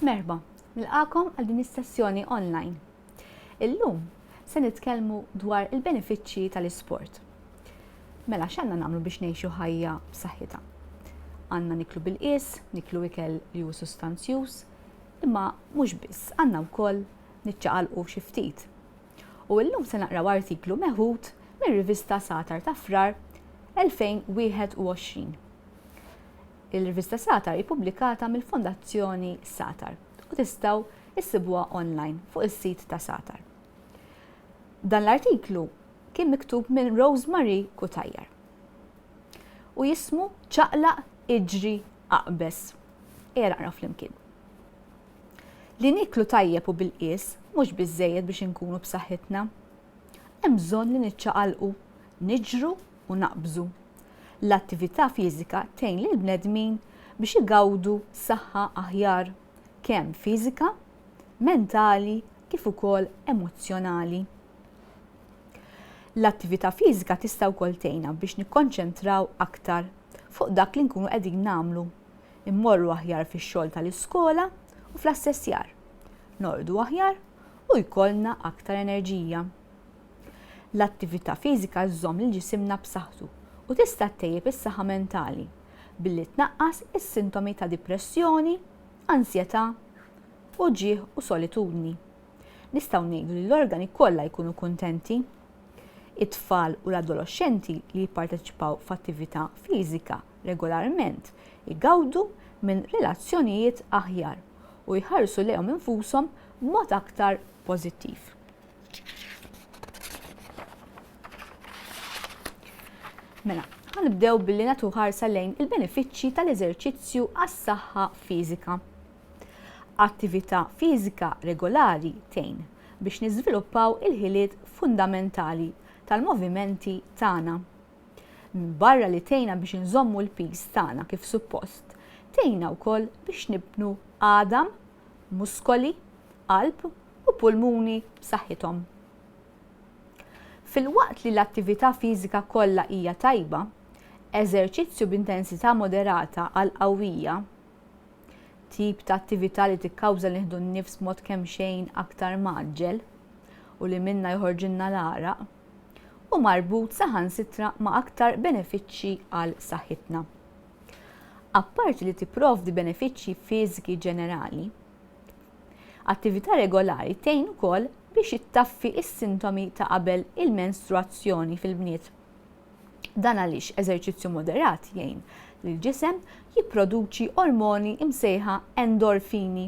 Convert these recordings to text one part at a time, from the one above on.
Merba, nilqakom għal din is-sessjoni online. Illum se nitkellmu dwar il-benefiċċji tal-isport. Mela x'għandna nagħmlu biex ngħixu ħajja b'saħħitha? Għandna niklu bil-qies, niklu ikel li hu sustanzjuż, imma mhux biss, għandna wkoll niċċaqalqu xi ftit. U llum se naqraw artiklu meħud mir-rivista Satar ta' Frar 2021. Il-rivista Satar ippubblikata mill-Fondazzjoni Satar u tistgħu issibuha online fuq is-sit ta' Satar. Dan l-artiklu kien miktub minn Rosemary Kutajjar u jismu ċaqlaq iġri aqbes. Ejja naqra flimkien. Li niklu tajjeb u bil-qies mhux biżżejjed biex inkunu b'saħħitna. Hemm bżonn li niċċaqalqu, niġru u naqbżu. L-attività fiżika tgħin lil bnedmin biex igawdu saħħa aħjar, kemm fiżika, mentali kif ukoll emozzjonali. L-attività fiżika tista' wkoll tgħinna biex nikkonċentraw aktar fuq dak li nkunu qegħdin nagħmlu, immorru aħjar fix-xogħol tal-iskola u fl-assessjar, norqdu aħjar u jkollna aktar enerġija. L-attività fiżika żżomm lil ġisimna b'saħħtu u tista' ttejjeb is-saħħa mentali billi tnaqqas is-sintomi ta' depressjoni, ansjetà, u ġieħ u solitudni. Nistgħu ngħidu li l-organi kollha jkunu kuntenti. It-tfal u l-adolescenti li jipparteċipaw f'attività fiżika regolarment igawdu minn relazzjonijiet aħjar u jħarsu lejhom infushom b'mod aktar pożittiv. Mela, ħanibdew billi nagħtu ħarsa lejn il-benefiċċji tal-eżerċizzju għas-saħħa fiżika. Attività fiżika regolari tgħin biex niżviluppaw il-ħiliet fundamentali tal-movimenti tagħna. Barra li tgħinna biex inżommu l-peace tagħna kif suppost, tgħinna wkoll biex nibnu għadam, muskoli, qalb u pulmuni b'saħħithom. Fil-waqt li l-attività fiżika kollha hija tajba, eżerċizzju b'intensità moderata għal qawwija, tip ta' attività li tikkawża li nieħdu nnifs mod kemm xejn aktar maġġel u li minnha jħorġilna l-għaraq, u marbut saħansitra ma' aktar benefiċċji għal saħħitna. Apparti li tipprovdi benefiċċji fiżiki ġenerali, attività regolari tgħin ukoll biex jittaffi is-sintomi ta' qabel il-menstruazzjoni fil-bniet. Dan għaliex eżerċizzju moderat jgħin li l-ġisem jipproduċi ormoni imsejħa endorfini.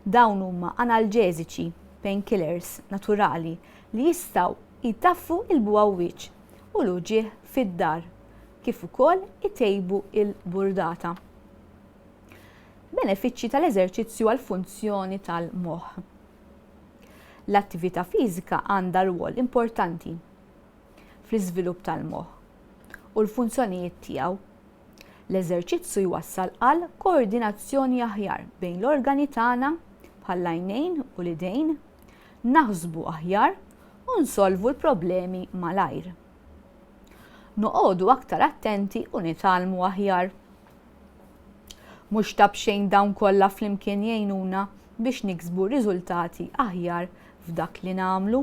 Dawn huma analġeżiċi, painkillers naturali li jistgħu jtaffu il-bwawwiċ u l-uġieħ fid-dar, kif ukoll itejbu il-burdata. Benefiċċji tal-eżerċizzju għall funzjoni tal-moħħ. L-attività fiżika għandha rwol importanti fl-iżvilupp tal-moħħ u l-funzjonijiet tiegħu. L-eżerċizzju jwassal għal koordinazzjoni aħjar bejn l-organi tagħna bħall-għajnejn u l-idejn, naħsbu aħjar u nsolvu l-problemi malajr. Noqogħdu aktar attenti u nitalmu aħjar. Mhux ta' bxejn dawn kollha flimkien jgħinuna biex niksbu riżultati aħjar f'dak li nagħmlu.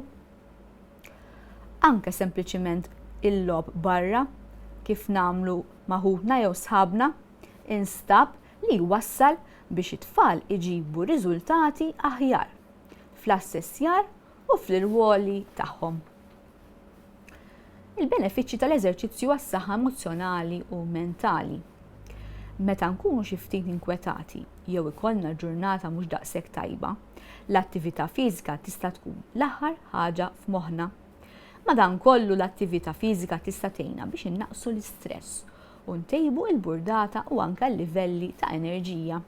Anke sempliċiment il-logħob barra kif nagħmlu maħudna jew sħabna instab li jwassal biex it-tfal iġibu riżultati aħjar fl-assessjar u fl-irwoli tagħhom. Il-benefiċċji tal-eżerċizzju għas-saħħa emozzjonali u mentali. Meta nkunu xi ftit inkwetati jew ikollna ġurnata mhux daqshekk tajba, l-attività fiżika tista' tkun l-aħħar ħaġa f'moħħna. Madankollu l-attività fiżika tista' tgħinna biex innaqsu l-istress u ntejbu l-burdata u anke l-livelli ta' enerġija.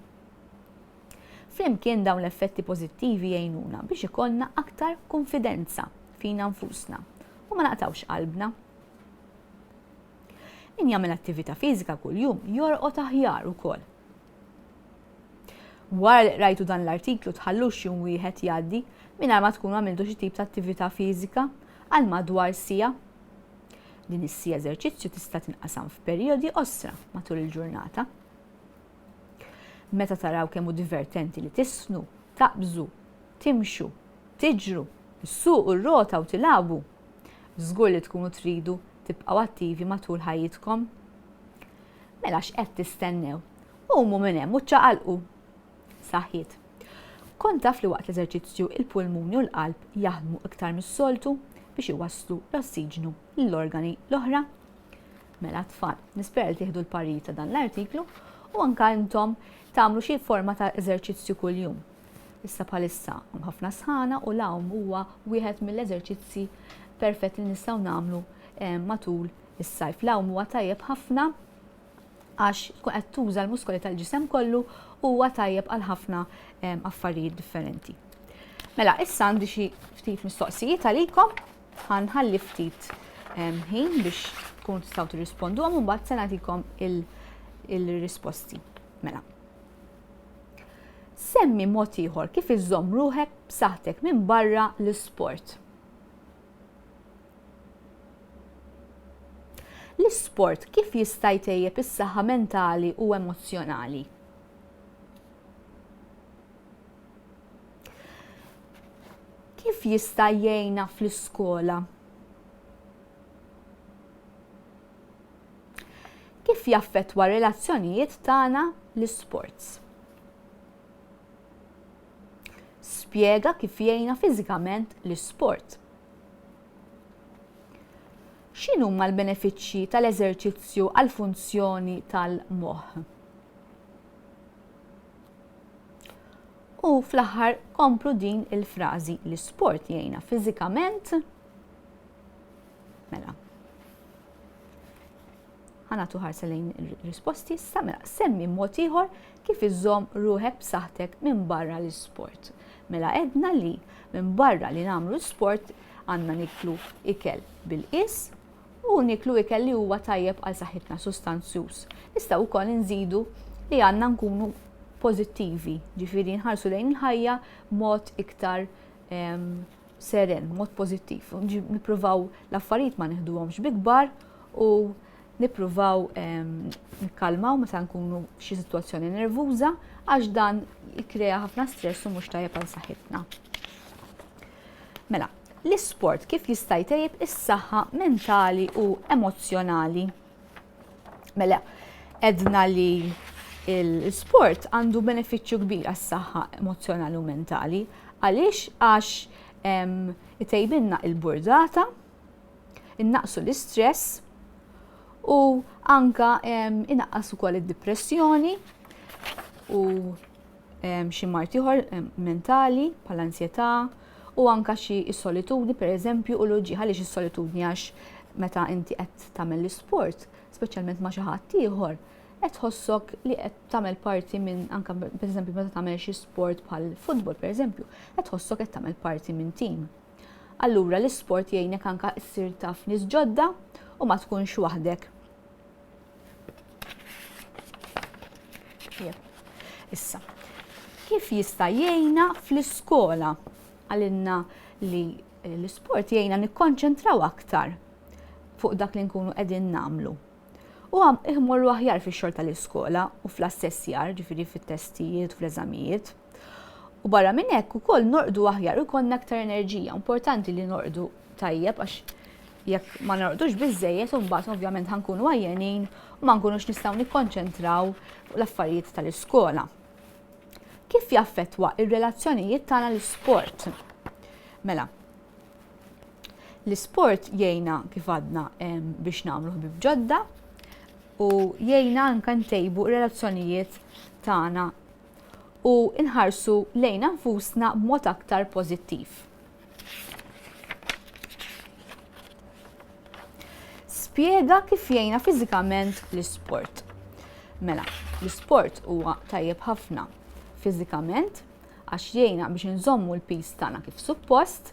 Flimkien dawn l-effetti pożittivi jgħinuna biex ikollna aktar konfidenza fina nfusna u ma naqtawx qalbna. Min jagħmel attività fiżika kuljum jorqod aħjar ukoll. Wara li rajtu dan l-artiklu tħallux jum wieħed jgħaddi mingħajr ma tkunu għamiltu xi tip ta' attività fiżika għal madwar siegħa. Din is-sija eżerċizzju tista' tinqasam f'perjodi qosra matul il-ġurnata. meta taraw kemm hu divertenti li tisnu, taqbżu, timxu, tiġru, issuqu r-rota u tilagħbu. Żgur li tkunu tridu tibqgħu attivi matul ħajjitkom. Mela x'qed tistennew? Qumu minn hemm u ċċaqalqu. Saħħiet. Kont taf li waqt l-eżerċizzju il-pulmuni u l-qalb jaħdmu iktar mis-soltu biex iwasslu l-ossiġnu lill-organi l-oħra? Mela tfal, nispera li tieħdu l-pariri ta' dan l-artiklu u anke intom tagħmlu xi forma ta' eżerċizzju kuljum. Issa bħalissa ħafna sħana u l-awm huwa wieħed mill-eżerċizzi perfett li nistgħu nagħmlu matul is-sajf. L-awm huwa tajjeb ħafna għax tkun qed tuża l-muskoli tal-ġisem kollu u huwa tajjeb għal ħafna affarijiet differenti. Mela, issa għandi xi ftit mistoqsijiet għalikom, ħanħalli ftit ħin biex tkunu tistgħu tirrisponduhom u mbagħad se nagħtikom il-risposti. Mela. Semmi mod ieħor kif iżżomm ruħek b'saħħtek minn barra l-isport. L-isport kif jista' jtejjeb is-saħħa mentali u emozzjonali? Kif jista' jgħinna fl-iskola? Kif jaffettwa relazzjonijiet tagħna l-isports? Spjega kif jgħinna fiżikament l-isport. X'inhu huma l-benefiċċji tal-eżerċizzju għall funzjoni tal-moħħ? U fl-aħħar komplu din il-frażi l-isport jgħinna fiżikament. Mela. Ħanatu ħarsa lejn ir-risposti issa mela semmi mod ieħor kif iżżomm ruħek b'saħħtek minn barra l-isport. Mela qedna li minn barra li nagħmlu l-sport għandna niklu ikel bil-qis u niklu ikel li huwa tajjeb għal saħħitna sostanzjuż. Nistgħu wkoll inżidu li għandna nkunu pożittivi, ġifieri nħarsu lejn il-ħajja mod iktar seren, mod pożittiv. Nippruvaw l-affarijiet ma nieħduhomx bi kbar u nippruvaw nikkalmaw meta nkunu f'xi sitwazzjoni nervuża għax dan jikkrea ħafna stress u mhux tajjeb għal saħħitna. Mela, l-isport kif jista' jtejjeb is-saħħa mentali u emozzjonali. Mela, edna li l-sport għandu benefiċċju kbir għas-saħħa emozzjonali u mentali għaliex għax itejbinna il-burdata, innaqsu l-istress u anka inaqqas ukoll id-depressjoni u xi mart ieħor mentali bħal ansjetà u anka xi s-solitudni pereżempju u l-uġġieħ għaliex is-solitudni għax meta inti qed tagħmel l-isport, speċjalment ma' xi ħadd ieħor, qed tħossok li qed tagħmel parti minn anke pereżempju meta tagħmel xi sport bħal futbol pereżempju, qed tħossok qed tagħmel parti minn tim. Allura l-isport jgħinek anke ssir taf nies ġodda u ma tkunx waħdek. Issa, kif jista' jgħinna fl-iskola? Għalinna li l-isport jgħinna nikkonċentraw aktar fuq dak li nkunu qegħdin nagħmlu. U iħmorru aħjar fix-xogħol tal-iskola u fl-assessjar, ġifieri fit-testijiet u fl-eżamijiet. U barra minn hekk ukoll norqdu aħjar u jkollna aktar enerġija. Importanti li norqdu tajjeb għax jekk ma norqdux biżżejjed u mbagħad ovvjament ħankunu għajjenin u ma nkunux nistgħu nikkonċentraw fuq l-affarijiet tal-iskola. Kif jaffettwa ir-relazzjonijiet tagħna l-isport? Mela, l-isport jgħinna kif għadna biex nagħmlu ħbieb ġodda u jgħinna anke ntejbu r-relazzjonijiet tagħna u nħarsu lejn nfusna b'mod aktar pożittiv. Spjega kif jgħinna fiżikament l-isport. Mela, l-isport huwa tajjeb ħafna fiżikament għax jgħinna biex nżommu l-pis tagħna kif suppost,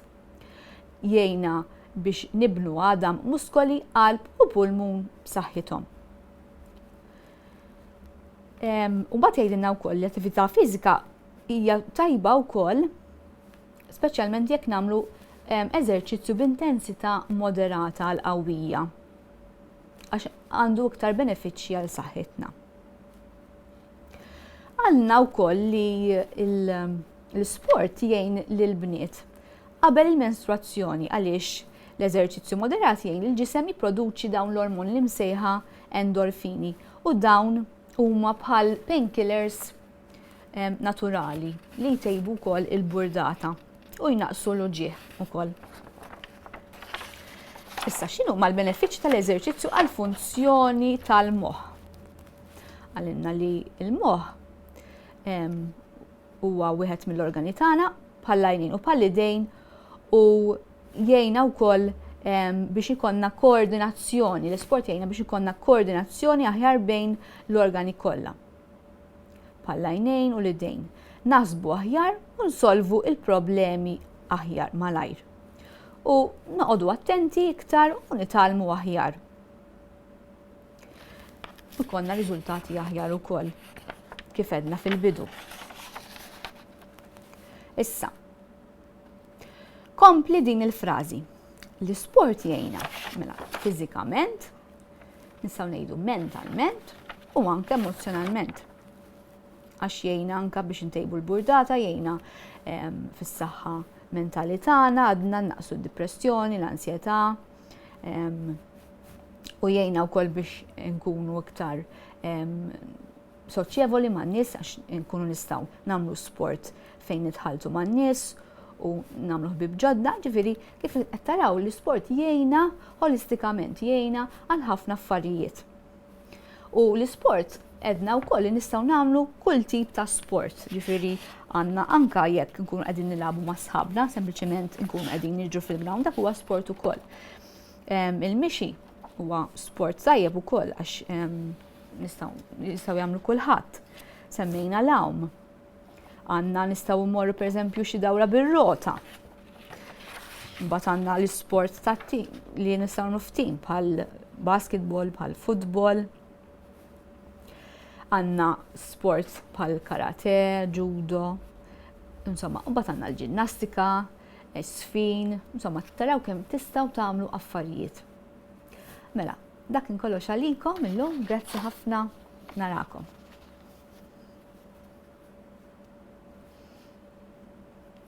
jgħinna biex nibnu għadam muskoli, qalb u pulmun b'saħħithom. U mbagħad jgħidilna wkoll li attività fiżika hija tajba wkoll, speċjalment jekk nagħmlu eżerċizzju b'intensità moderata għal qawwija għax għandu iktar benefiċċji għal saħħitna. Għalna wkoll li l-sport jgħin lill-bniet qabel il-menstruazzjoni għaliex l-eżerċizzju moderat jgħin il-ġisem jipproduċi dawn l-ormoni li msejħa endorfini u dawn huma bħal painkillers naturali li jtejbu wkoll il-burdata u jnaqsu l-ġieħ ukoll. Issa x'inhu mal-benefiċċji tal-eżerċizzju għall-funzjoni tal-moħħ? Għallinna li l-moħħ huwa wieħed mill-organi tagħna bħall-għajnejn u bħall-idejn u jgħinna wkoll biex ikonna koordinazzjoni, l-isport jgħinna biex ikonna koordinazzjoni aħjar bejn l-organi kollha. Bħall-għajnejn u l-idejn. Naħsbu aħjar u nsolvu il-problemi aħjar malajr. U noqogħdu attenti iktar u nitalmu aħjar. U konna riżultati aħjar ukoll kif edna fil-bidu. Issa, kompli din il-frażi. L-isport jgħinna mela fiżikament, nistgħu ngħidu mentalment u anke emozjonalment. Għax jgħinna anke biex intejbu l-burdata, jgħinna fis-saħħa mentali tagħna, għadna naqsu d-depressjoni, l-ansjetà, u jgħinna wkoll biex nkunu iktar soċjevoli man-nies għax nkunu nistgħu nagħmlu sport fejn nitħaltu man-nies u nagħmlu ħbieb ġodda, ġifieri kif qed taraw l-isport jgħinna holistikament, jgħinna għal ħafna affarijiet. U l-isport edna wkoll li nistgħu nagħmlu kull tip ta' sport, ġifieri għandna anke jekk nkunu qegħdin nilagħbu ma' sħabna, sempliċement nkunu qegħdin niġru fil-ground, dak huwa sport ukoll. Il-mixi huwa sport tajjeb ukoll għax nistgħu jagħmlu kulħadd. Semmejna l-awm. Għandna nistgħu mmorru pereżempju xi dawra bir-rota. Mbagħad għandna l-isport tat-tim li nistgħu nuftim bħal basketball, bħal futbol. Għandna sport bħal karate, judo, insomma, mbagħad għandna l-ġinnastika, sfin, insomma, taraw kemm tistgħu tagħmlu affarijiet. Mela, dak kollox għalikom illum, grazzi ħafna, narakom.